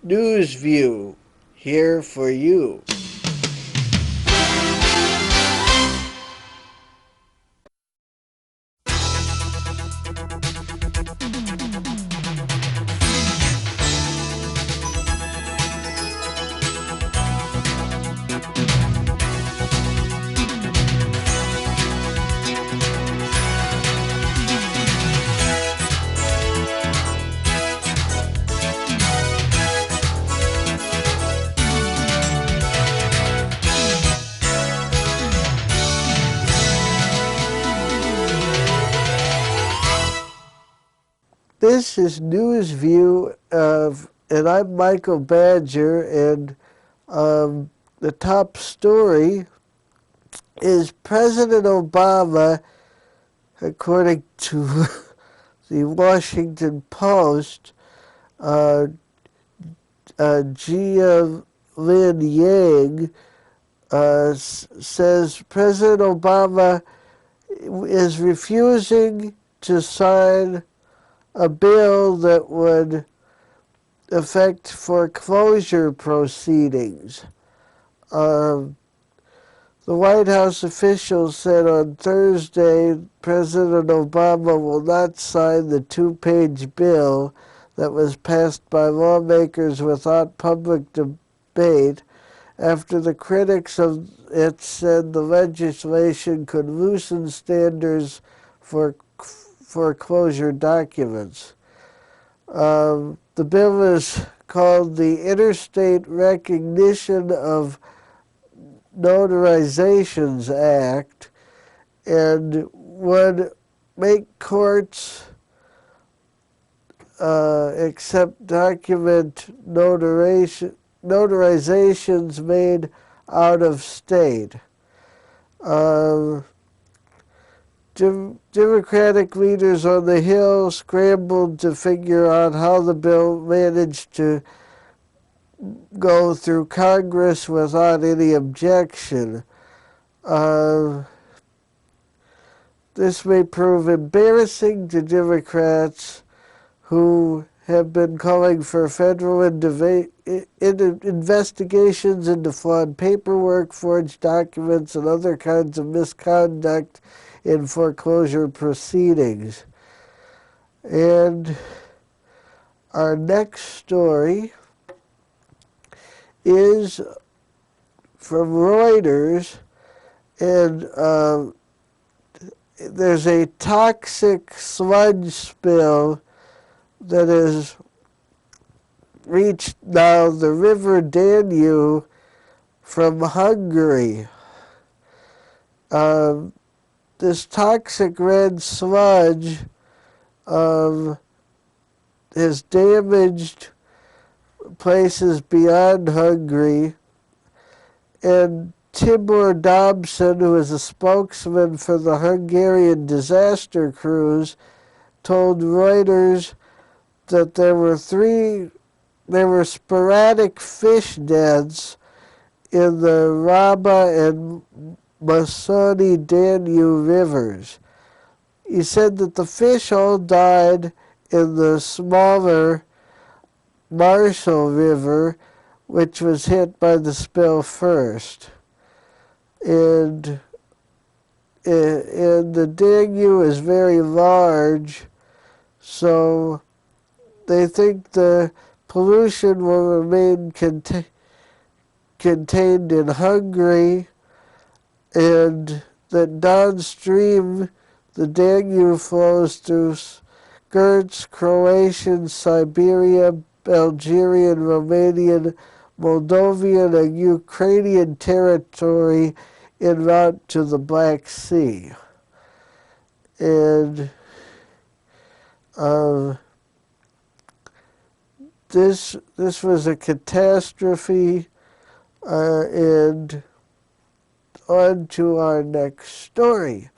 News View, here for you. This is News View and I'm Michael Badger, and the top story is President Obama, according to the Washington Post, uh, Jia Lin Yang says President Obama is refusing to sign a bill that would affect foreclosure proceedings. The White House officials said on Thursday President Obama will not sign the two-page bill that was passed by lawmakers without public debate after the critics of it said the legislation could loosen standards for foreclosure documents. The bill is called the Interstate Recognition of Notarizations Act and would make courts accept document notarizations made out of state. Democratic leaders on the Hill scrambled to figure out how the bill managed to go through Congress without any objection. This may prove embarrassing to Democrats who have been calling for federal investigations into flawed paperwork, forged documents, and other kinds of misconduct in foreclosure proceedings. And our next story is from Reuters, and there's a toxic sludge spill that has reached now the River Danube from Hungary. This toxic red sludge has damaged places beyond Hungary, and Tibor Dobson, who is a spokesman for the Hungarian disaster crews, told Reuters that there were sporadic fish deaths in the Raba and Masoni Danube rivers. He said that the fish all died in the smaller Marshall River, which was hit by the spill first. And the Danube is very large, so they think the pollution will remain contained in Hungary, and that downstream the Danube flows through skirts Croatian, Siberian, Algerian, Romanian, Moldovan, and Ukrainian territory en route to the Black Sea. And this was a catastrophe, and on to our next story.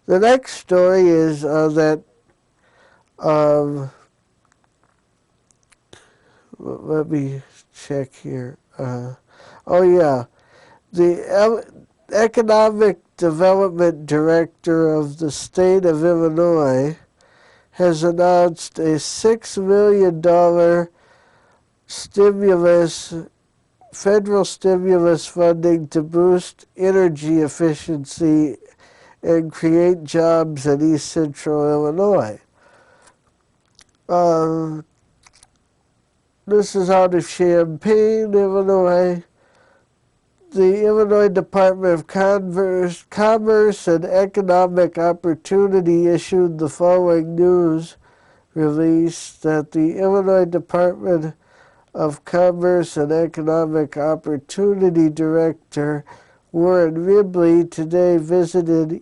The next story is that let me check here. The Economic Development Director of the state of Illinois has announced a $6 million stimulus, federal stimulus funding to boost energy efficiency and create jobs in East Central Illinois. This is out of Champaign, Illinois. The Illinois Department of Commerce and Economic Opportunity issued the following news release that the Illinois Department of Commerce and Economic Opportunity Director Warren Ribley today visited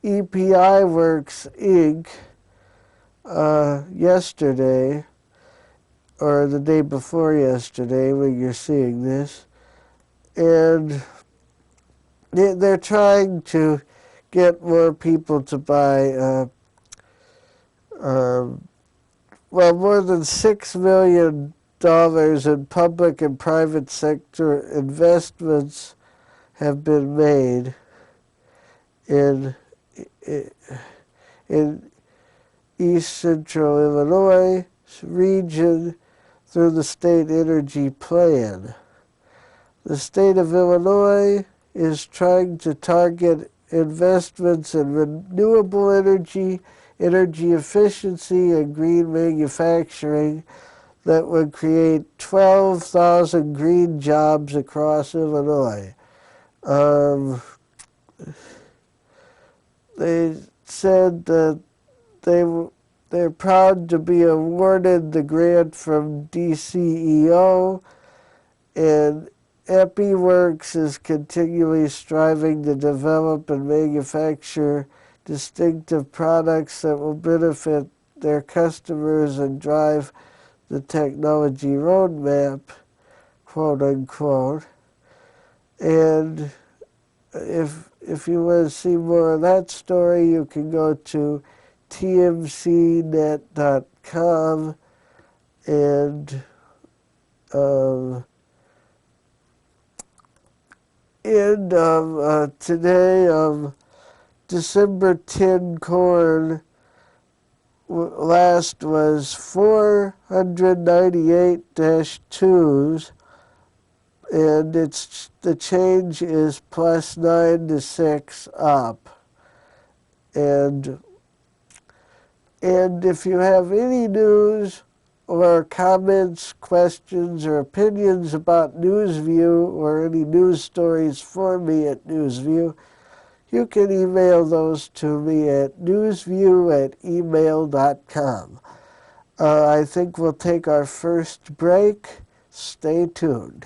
EPI Works, Inc. Yesterday, or the day before yesterday when you're seeing this. And they're trying to get more people to buy, more than $6 million in public and private sector investments have been made in East Central Illinois region through the State Energy Plan. The state of Illinois is trying to target investments in renewable energy, energy efficiency, and green manufacturing that would create 12,000 green jobs across Illinois. They said that they're proud to be awarded the grant from DCEO, and EpiWorks is continually striving to develop and manufacture distinctive products that will benefit their customers and drive the technology roadmap, quote unquote. And if you want to see more of that story, you can go to tmcnet.com and today, December 10 corn last was 498-2s, and the change is +9 to 6 up. And if you have any news or comments, questions, or opinions about NewsView or any news stories for me at NewsView, you can email those to me at newsview@email.com. I think we'll take our first break. Stay tuned.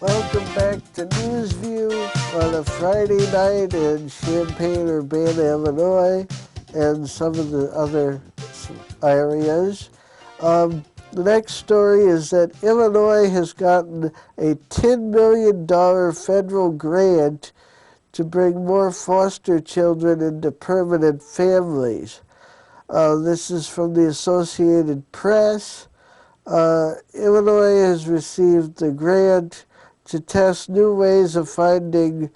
Welcome back to NewsView on a Friday night in Champaign-Urbana, Illinois, and some of the other areas. The next story is that Illinois has gotten a $10 million federal grant to bring more foster children into permanent families. This is from the Associated Press. Illinois has received the grant to test new ways of finding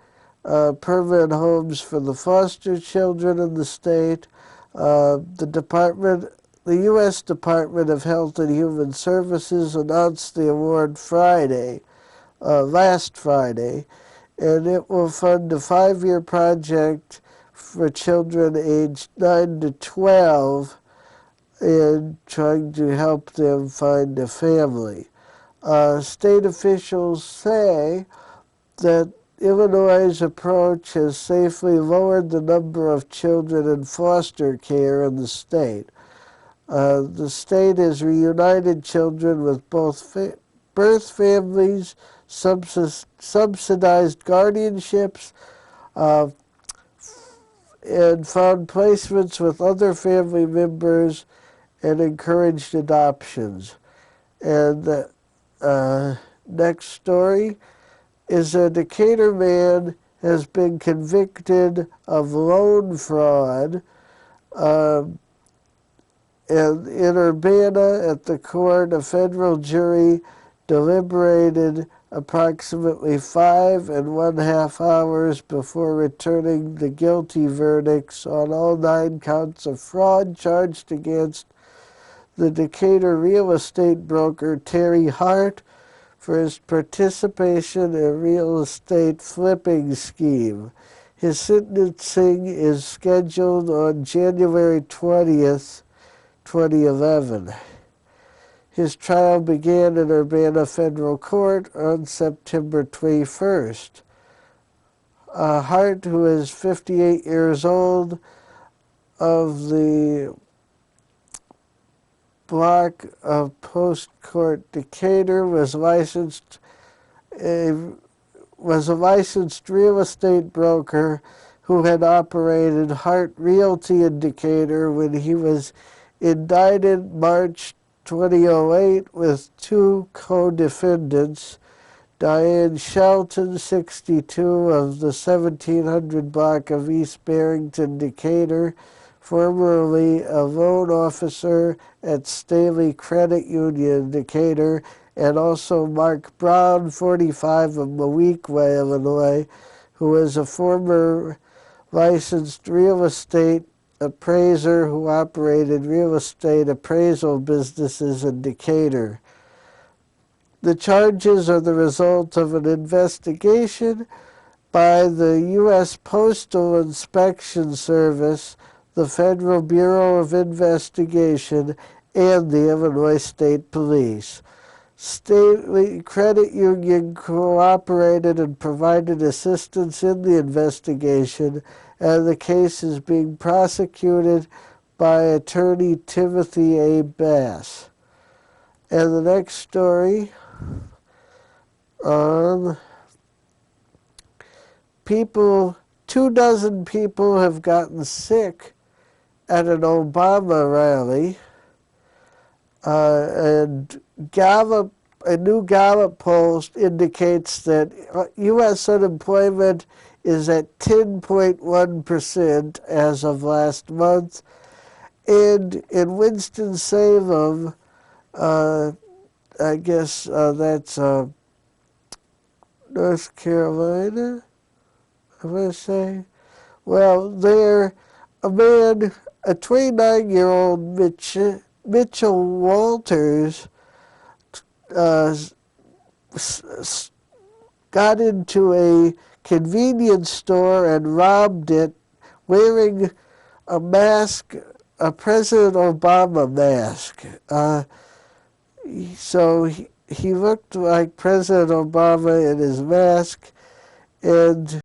permanent homes for the foster children in the state. The U.S. Department of Health and Human Services announced the award last Friday, and it will fund a 5-year project for children aged 9 to 12 and trying to help them find a family. State officials say that Illinois' approach has safely lowered the number of children in foster care in the state. The state has reunited children with both birth families, subsidized guardianships, uh, and found placements with other family members and encouraged adoptions. And the next story is a Decatur man has been convicted of loan fraud. And in Urbana, at the court, a federal jury deliberated approximately 5½ hours before returning the guilty verdicts on all 9 counts of fraud charged against the Decatur real estate broker Terry Hart for his participation in a real estate flipping scheme. His sentencing is scheduled on January 20th, 2011. His trial began in Urbana Federal Court on September 21st. Hart, who is 58 years old, of the block of Post Court Decatur, was a licensed real estate broker who had operated Hart Realty in Decatur when he was indicted March 2008 with 2 co-defendants, Diane Shelton, 62, of the 1700 block of East Barrington, Decatur, formerly a loan officer at Staley Credit Union, Decatur, and also Mark Brown, 45, of Moweaqua, Illinois, who is a former licensed real estate appraiser who operated real estate appraisal businesses in Decatur. The charges are the result of an investigation by the U.S. Postal Inspection Service, the Federal Bureau of Investigation, and the Illinois State Police. Staley Credit Union cooperated and provided assistance in the investigation, and the case is being prosecuted by attorney Timothy A. Bass. And the next story, two dozen people have gotten sick at an Obama rally, and a new Gallup poll indicates that U.S. unemployment is at 10.1% as of last month. And in Winston-Salem, I guess that's North Carolina, I want to say. Well, there, a 29-year-old Mitchell Walters got into a convenience store and robbed it wearing a mask, a President Obama mask. So he looked like President Obama in his mask, and